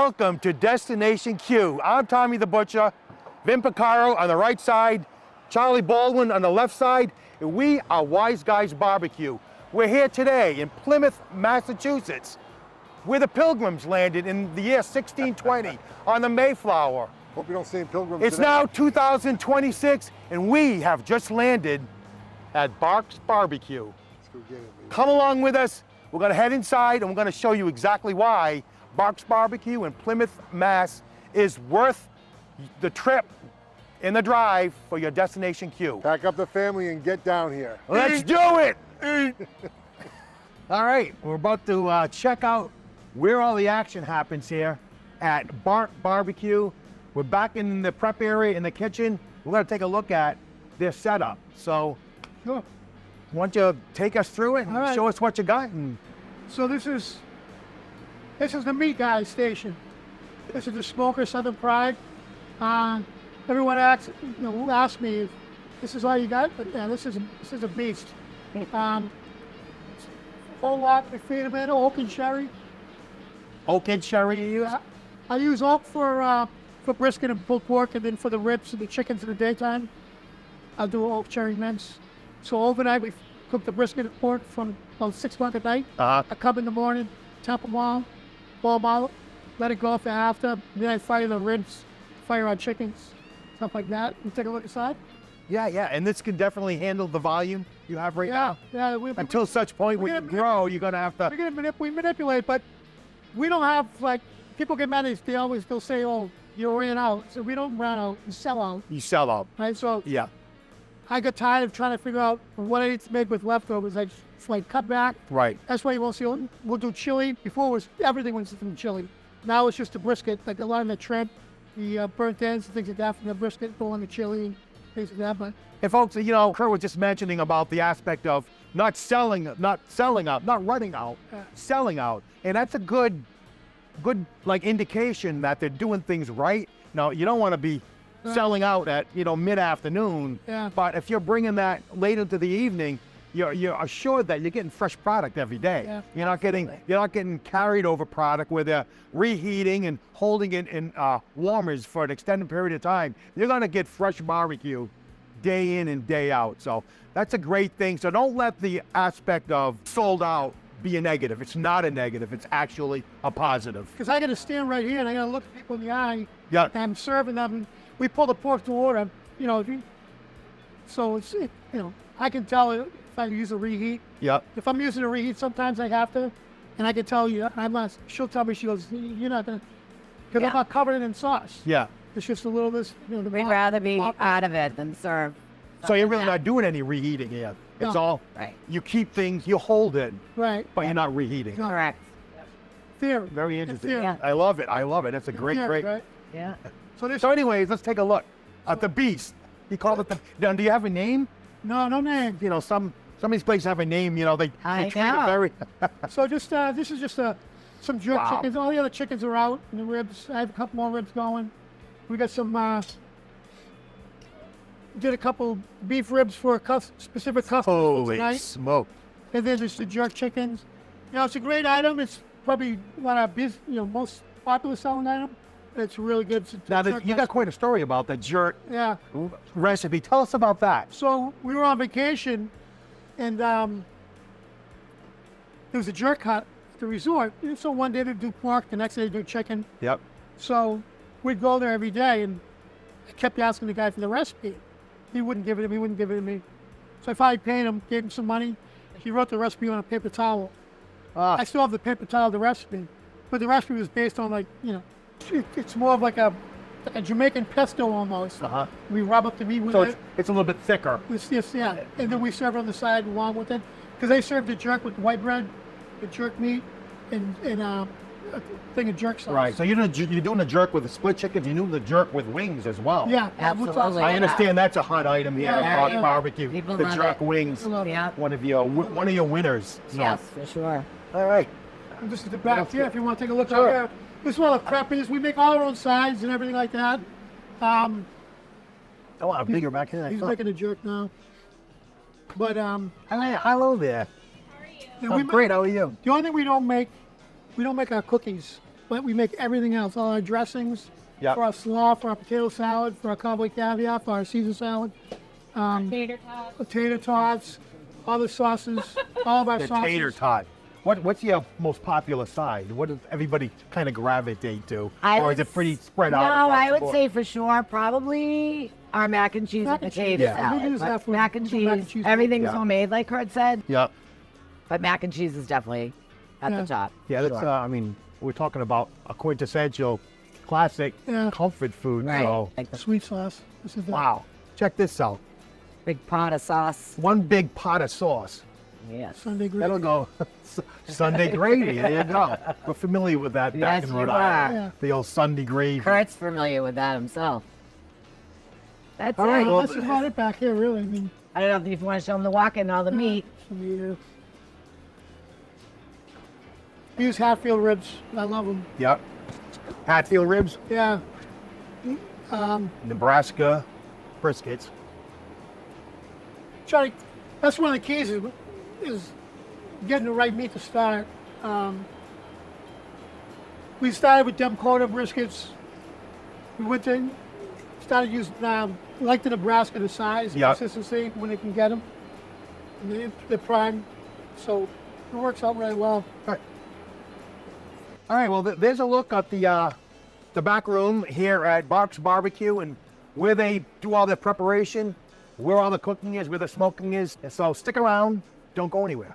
Welcome to Destination Q. I'm Tommy the Butcher, Vin Picaro on the right side, Charlie Baldwin on the left side, and we are Wise Guys BBQ. We're here today in Plymouth, Massachusetts, where the Pilgrims landed in the year 1620 on the Mayflower. Hope you don't see any pilgrims It's today. now 2026, and we have just landed at Bark's BBQ. Let's go get it, baby. Come along with us. We're gonna head inside and we're gonna show you exactly why Bark's BBQ in Plymouth, Mass is worth the trip and the drive for your Destination Q. Pack up the family and get down here. Let's do it! All right, we're about to check out where all the action happens here at Bark BBQ. We're back in the prep area in the kitchen. We're gonna take a look at their setup. So, Sure. why don't you take us through it and All right. show us what you got? And So this is the meat guy station. This is the Smoker Southern Pride. Everyone asks me if this is all you got, but yeah, this is a beast. Whole lot we feed them in oak and sherry. oak and sherry you use? I use oak for brisket and pulled pork, and then for the ribs and the chickens in the daytime, I'll do oak cherry mince. So overnight we cook the brisket and pork from about 6 o'clock at night. I come in the morning, top them all, boil them out, let it go for after. Then I fire the ribs, fire on chickens, stuff like that. You take a look inside. Yeah, and this can definitely handle the volume you have right now. Yeah. Until such point when you grow, you're gonna have to. We manipulate, but we don't have people get mad. They'll say, "Oh, you ran out." So we don't run out. We sell out, You sell out. right? So Yeah. I got tired of trying to figure out what I need to make with leftovers. I just cut back. Right. That's why you won't see. We'll do chili. Before everything was from chili. Now it's just the brisket, like a lot of the trim, the burnt ends, and things like that from the brisket go on the chili, things like that. But And folks, Kurt was just mentioning about the aspect of not running out, selling out, and that's a good indication that they're doing things right. Now, you don't want to be selling out at mid-afternoon, Yeah. but if you're bringing that late into the evening, you're assured that you're getting fresh product every day. Yeah, You're not getting carried over product where they're reheating and holding it in warmers for an extended period of time. You're gonna get fresh barbecue day in and day out. So that's a great thing. So don't let the aspect of sold out be a negative. It's not a negative. It's actually a positive. because I got to stand right here and I got to look people in the eye. Yeah. And I'm serving them. We pull the pork to order. So it's I can tell if I use a reheat. Yep. If I'm using a reheat, sometimes I have to, and I can tell you. I'm not. She'll tell me. She goes, "You're not gonna," because I'm not covered it in sauce. Yeah. It's just a little bit. The We'd rather be out of it than serve. So you're really not doing any reheating here. It's No. all Right. you keep things, you hold it, right. but you're not reheating. No. Correct. Theory. Very interesting. theory. Yeah. I love it. It's a great. Right? Yeah. So this. So anyways, let's take a look at the beast. He called it the. Now, do you have a name? No name. Some of these places have a name. They I treat it know. very. So just this is just some jerk Wow. chickens. All the other chickens are out, and the ribs. I have a couple more ribs going. We got some. Did a couple beef ribs for a specific customer Holy tonight. smoke! And then there's the jerk chickens. It's a great item. It's probably one of our most popular selling item. It's really good. Now you got quite a story about the jerk Yeah. recipe. Tell us about that. So we were on vacation, and there was a jerk hut at the resort. And so one day they'd do pork, the next day they'd do chicken. Yep. So we'd go there every day, and I kept asking the guy for the recipe. He wouldn't give it to me. So I finally paid him, gave him some money. He wrote the recipe on a paper towel. I still have the paper towel, the recipe, but the recipe was based on it's more of like a Jamaican pesto almost. We rub up the meat with So it. it's a little bit thicker. Yeah, and then we serve it on the side along with it, because they serve the jerk with white bread, the jerk meat, and a thing of jerk sauce. Right. So you're doing a jerk with a split chicken. You're doing the jerk with wings as well. Yeah, Absolutely. I understand that's a hot item here at Yeah, Bark yeah. Barbecue. People The love jerk it. wings. Yeah. One of your winners. So. Yes, for sure. All right. And this is the back here. If you want to take a look Sure. out there, this is where the prep is. We make all our own sides and everything like that. I want a bigger back here. He's making a jerk now. But Hello there. yeah, Oh, great. How are you? the only thing we don't make our cookies. but we make everything else. All our dressings, Yep. for our slaw, for our potato salad, for our cowboy caviar, for our Caesar salad, potato tots, all the sauces, all of our The sauces. tater tot. What's your most popular side? What does everybody kind of gravitate to? Or is it pretty spread out? No, across I the would board? say for sure probably our mac and cheese Mac and and potato cheese. Yeah, we salad. use But that for mac and mac and cheese, cheese. everything's Yeah. homemade, like Kurt said. Yep. But mac and cheese is definitely at Yeah. the top. Yeah, that's, Sure. I mean, we're talking about a quintessential classic Yeah. comfort food. Right. So, Like the Sweet sauce. This is the, wow. Check this out. big pot of sauce. One big pot of sauce. Yes. Sunday gravy. That'll go Sunday gravy. There you go. We're familiar with that back Yes, in Rhode you Island. are. Yeah. The old Sunday gravy. Kurt's familiar with that himself. That's All right, it. well, That's about it back here, really. I mean, I don't know if you want to show them the walk-in and all the meat. We use Hatfield ribs. I love them. Yep. Hatfield ribs, Yeah. Nebraska briskets. That's one of the keys is getting the right meat to start. We started with dumb quota briskets. We went to started using like the Nebraska, the size, Yep. consistency when they can get them. And they're prime, so it works out really well. All right, well, there's a look at the back room here at Bark's BBQ and where they do all their preparation, where all the cooking is, where the smoking is. And so stick around, don't go anywhere.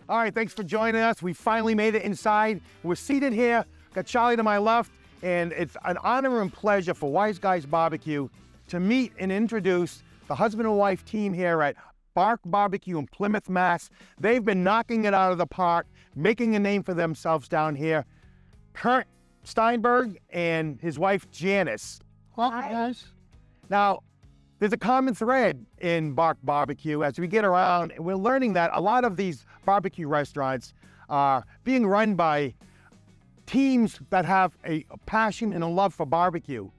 All right, thanks for joining us. We finally made it inside. We're seated here, got Charlie to my left, and it's an honor and pleasure for Wise Guys BBQ to meet and introduce the husband and wife team here at Bark BBQ in Plymouth, Mass. They've been knocking it out of the park, making a name for themselves down here. Kurt Steinberg and his wife Janice. Welcome, guys. Now, there's a common thread in Bark BBQ as we get around, and we're learning that a lot of these barbecue restaurants are being run by teams that have a passion and a love for barbecue.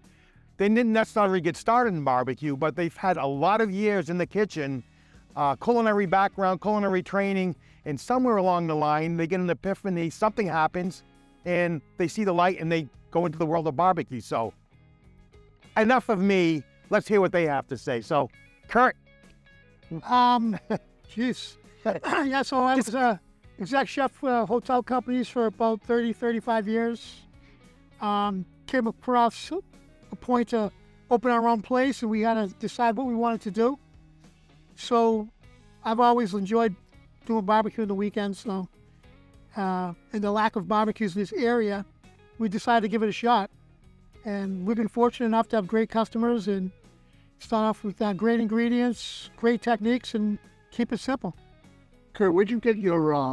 They didn't necessarily get started in barbecue, but they've had a lot of years in the kitchen, culinary background, culinary training, and somewhere along the line, they get an epiphany, something happens, and they see the light and they go into the world of barbecue. So enough of me. Let's hear what they have to say. So, Kurt. Jeez. Yeah, so I was exec chef for hotel companies for about 30, 35 years. Came across a point to open our own place, and we had to decide what we wanted to do. So I've always enjoyed doing barbecue on the weekends. So, and the lack of barbecues in this area, we decided to give it a shot. And we've been fortunate enough to have great customers and start off with great ingredients, great techniques, and keep it simple. Kurt, where'd you get your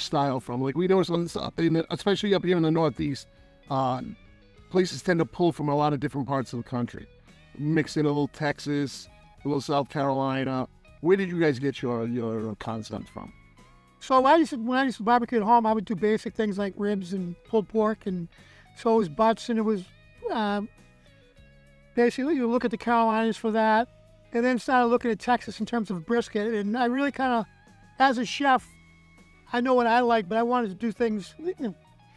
style from? Like we noticed on this, especially up here in the Northeast, places tend to pull from a lot of different parts of the country. Mix in a little Texas, a little South Carolina. Where did you guys get your concept from? So when I used to barbecue at home, I would do basic things like ribs and pulled pork, and so it was butts, and it was basically you look at the Carolinas for that, and then started looking at Texas in terms of brisket. And I really kind of, as a chef, I know what I like, but I wanted to do things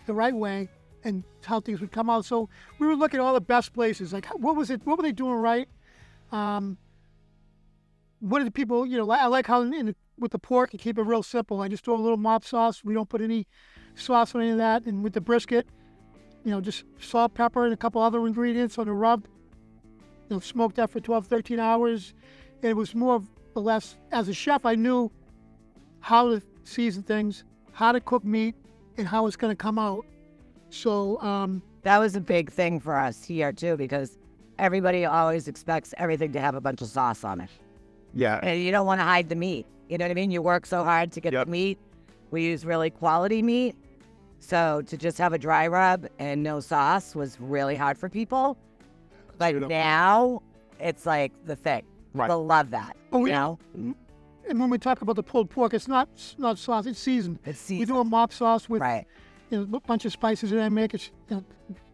the right way and how things would come out. So we would look at all the best places, like what were they doing right? What did the people, I like how with the pork, you keep it real simple. I just throw a little mop sauce. We don't put any sauce on any of that. And with the brisket, just salt, pepper, and a couple other ingredients on the rub. Smoked that for 12, 13 hours. And it was more or less, as a chef, I knew how to season things, how to cook meat, and how it's going to come out. So That was a big thing for us here too, because everybody always expects everything to have a bunch of sauce on it. Yeah. And you don't want to hide the meat. You know what I mean? You work so hard to get Yep. the meat. We use really quality meat. So to just have a dry rub and no sauce was really hard for people. But now it's like the thing. Right. People love that. Oh, You yeah. know? and when we talk about the pulled pork, it's not sauce, it's seasoned. It's We seasoned. do a mop sauce with Right. a bunch of spices that I make. It's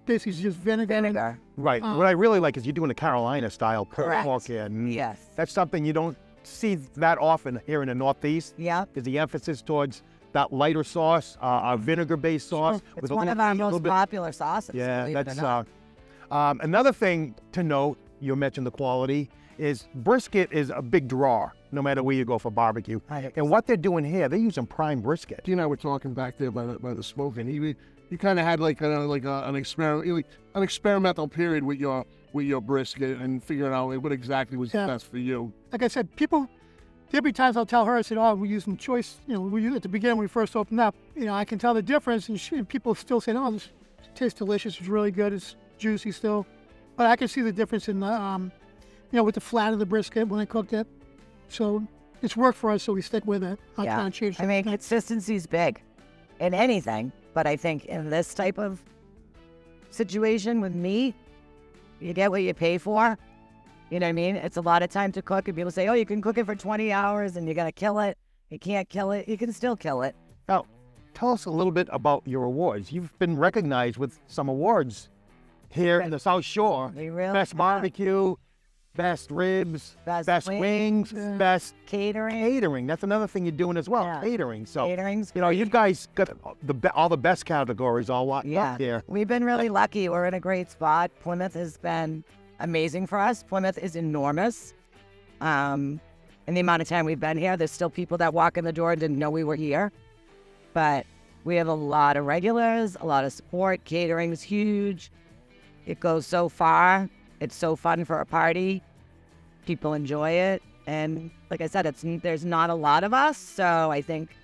basically just vinegar. Vinegar. Right. What I really like is you're doing a Carolina style Correct. pork here. And Yes. That's something you don't see that often here in the Northeast. Yeah. Is the emphasis towards that lighter sauce, our vinegar-based sauce. It's one of our most popular sauces. Yeah, believe it or that's not. another thing to note. You mentioned the quality is brisket is a big draw, no matter where you go for barbecue. 100%. And what they're doing here, they're using prime brisket. You and I were talking back there by the smoke, and you kind of had an experimental period with your brisket and figuring out what exactly was best for you. Like I said, there'll be times I'll tell her, I said, oh, we're using choice, at the beginning when we first opened up, I can tell the difference, and people still say, oh, this tastes delicious, it's really good, it's juicy still. But I can see the difference in the, with the flat of the brisket when I cooked it. So it's worked for us, so we stick with it. I'll try and change it. I mean, consistency's big in anything, but I think in this type of situation with meat, you get what you pay for. You know what I mean? It's a lot of time to cook, and people say, oh, you can cook it for 20 hours and you're going to kill it. You can't kill it. You can still kill it. Now, tell us a little bit about your awards. You've been recognized with some awards here in the South Shore. We really Best have. barbecue, best ribs, best wings, best catering. That's another thing you're doing as well, Yeah. catering. So, Catering's you guys got all the best categories all up here. We've been really lucky. We're in a great spot. Plymouth has been amazing for us. Plymouth is enormous. In the amount of time we've been here, there's still people that walk in the door and didn't know we were here. But we have a lot of regulars, a lot of support. Catering's huge. It goes so far. It's so fun for a party. People enjoy it. And like I said, there's not a lot of us. So I think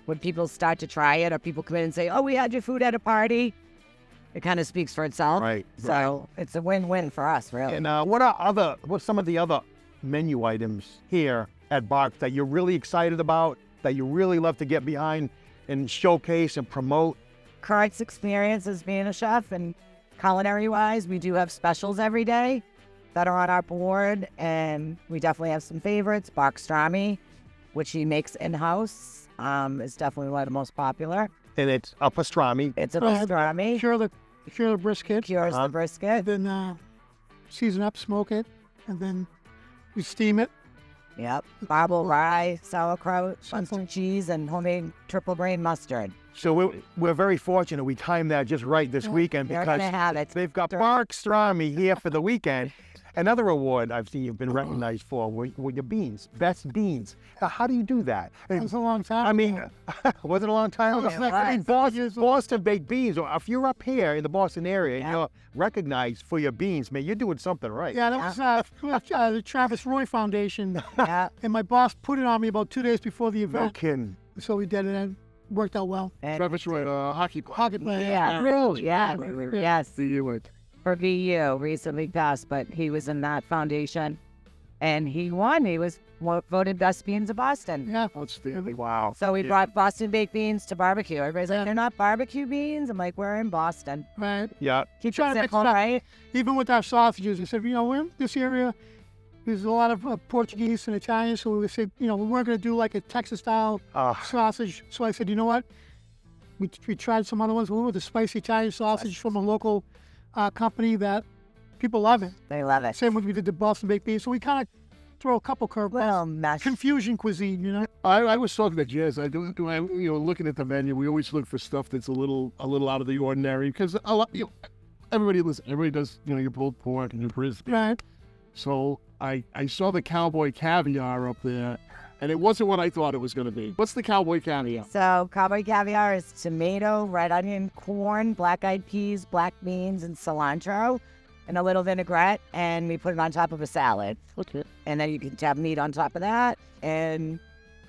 when people start to try it, or people come in and say, oh, we had your food at a party, it kind of speaks for itself. Right. So it's a win-win for us, really. And what's some of the other menu items here at Bark that you're really excited about, that you really love to get behind and showcase and promote? Kurt's experience as being a chef, and culinary-wise, we do have specials every day that are on our board, and we definitely have some favorites. Bark-strami, which he makes in-house, is definitely one of the most popular. And it's a pastrami. It's a pastrami. Cure the brisket, Cures the brisket. then season up, smoke it, and then we steam it. Yep. Marble rye, sauerkraut, Munster cheese, and homemade triple grain mustard. So we're very fortunate. We timed that just right this weekend You're because gonna have it. they've got Bark-strami here for the weekend. Another award I've seen you've been recognized for were your beans, best beans. Now, how do you do that? It was a long time. I mean, was it a long time ago? It was. I mean, Boston baked beans. Or if you're up here in the Boston area and you're recognized for your beans, man, you're doing something right. Yeah, that was the Travis Roy Foundation. Yeah. And my boss put it on me about 2 days before the No event. kidding. So we did it, and it worked out well. Travis Roy, hockey player. Hockey player. Yeah. Really? Yeah. Yes. See you later. For VU recently passed, but he was in that foundation and he won. He was voted best beans of Boston. Yeah. Outstanding. Wow. So we brought Boston baked beans to barbecue. Everybody's like, they're not barbecue beans? I'm like, we're in Boston. Right. Yeah. Keep Trying it to mix simple, it up. right? Even with our sausages, we said, we're in this area, there's a lot of Portuguese and Italian, so we said, we weren't going to do like a Texas-style sausage. So I said, you know what? We tried some other ones. We went with the spicy Italian sausage from a local company that people love it. They love it. Same with we did the Boston baked beans. So we kind of throw a couple curveballs. Well, mesh. Confusion cuisine, I was talking to Jazz. Looking at the menu, we always look for stuff that's a little out of the ordinary because a lot, everybody does, your pulled pork and your brisket. Right. So I saw the cowboy caviar up there, and it wasn't what I thought it was going to be. What's the cowboy caviar? So cowboy caviar is tomato, red onion, corn, black-eyed peas, black beans, and cilantro, and a little vinaigrette, and we put it on top of a salad. Okay. And then you can have meat on top of that, and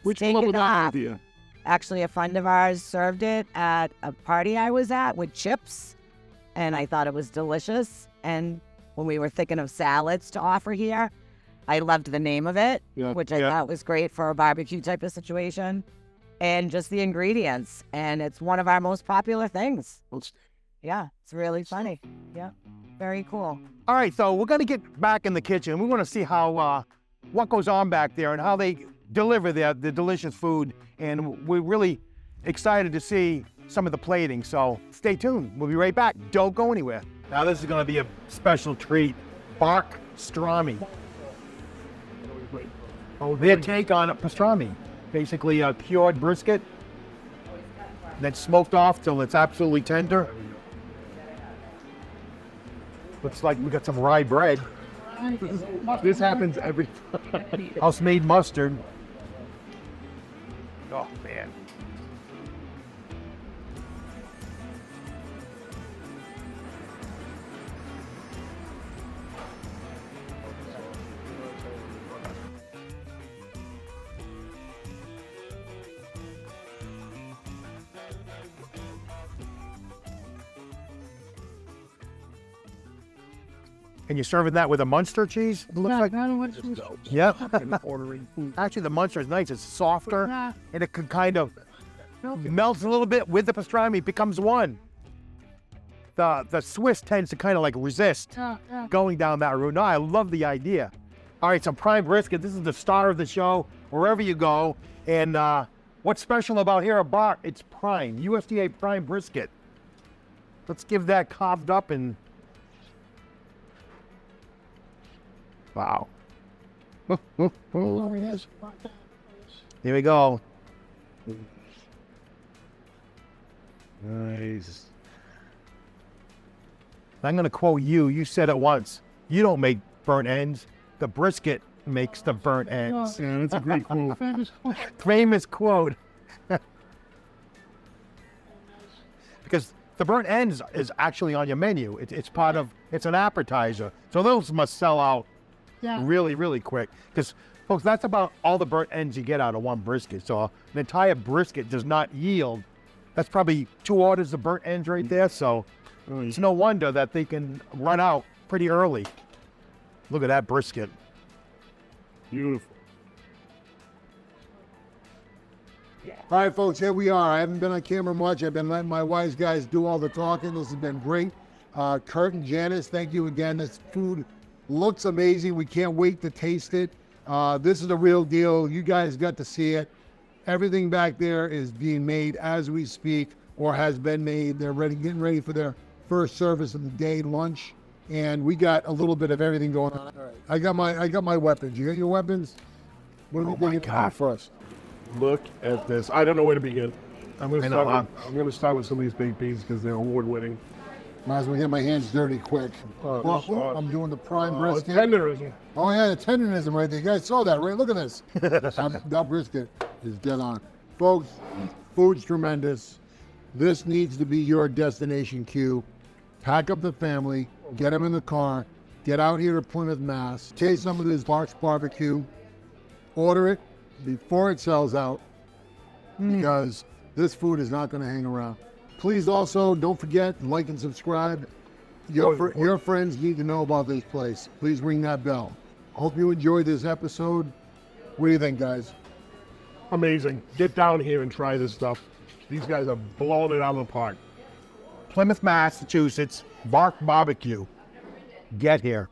Which take level it off. idea? Actually, a friend of ours served it at a party I was at with chips, and I thought it was delicious. And when we were thinking of salads to offer here, I loved the name of it, which I thought was great for a barbecue type of situation, and just the ingredients. And it's one of our most popular things. Yeah, it's really funny. Yeah, very cool. All right, so we're going to get back in the kitchen. We want to see how what goes on back there and how they deliver the delicious food. And we're really excited to see some of the plating. So stay tuned. We'll be right back. Don't go anywhere. Now this is going to be a special treat. Bark-strami. Their take on pastrami. Basically a cured brisket then smoked off till it's absolutely tender. Looks like we got some rye bread. This happens every House-made mustard. Oh, man. And you're serving that with a Munster cheese? It looks Yeah, like. I don't want to- Yep. ordering food. Actually, the Munster is nice. It's softer, Yeah. and it can kind of melts a little bit with the pastrami. It becomes one. The Swiss tends to kind of like resist Yeah, yeah. going down that route. No, I love the idea. All right, some prime brisket. This is the star of the show, wherever you go. And what's special about here at Bark? It's prime, USDA prime brisket. Let's give that carved up and wow. Oh, yes. Here we go. Nice. I'm going to quote you. You said it once. You don't make burnt ends. The brisket makes the burnt ends. Yeah, that's a great quote. Famous. Famous quote. Because the burnt ends is actually on your menu. It's part of, it's an appetizer. So those must sell out Yeah. really, really quick. Because, folks, that's about all the burnt ends you get out of one brisket. So an entire brisket does not yield. That's probably 2 orders of burnt ends right there. So it's no wonder that they can run out pretty early. Look at that brisket. Beautiful. All right, folks, here we are. I haven't been on camera much. I've been letting my wise guys do all the talking. This has been great. Kurt and Janice, thank you again. This food looks amazing. We can't wait to taste it. This is the real deal. You guys got to see it. Everything back there is being made as we speak or has been made. They're ready, getting ready for their first service of the day, lunch. And we got a little bit of everything going on. All right. I got my weapons. You got your weapons? What are we thinking first? Look at this. I don't know where to begin. I'm going I to know, start. I'm going to start with some of these baked beans because they're award winning. Might as well get my hands dirty quick. Well, I'm doing the prime brisket. Tenderism. Oh yeah, the tenderism right there. You guys saw that, right? Look at this. That brisket is dead on. Folks, food's tremendous. This needs to be your destination queue. Pack up the family, get them in the car, get out here to Plymouth, Mass. Taste some of this Bark BBQ. Order it before it sells out because this food is not going to hang around. Please also don't forget, like and subscribe. Your friends need to know about this place. Please ring that bell. Hope you enjoyed this episode. What do you think, guys? Amazing. Get down here and try this stuff. These guys are blowing it out of the park. Plymouth, Massachusetts, Bark BBQ. Get here.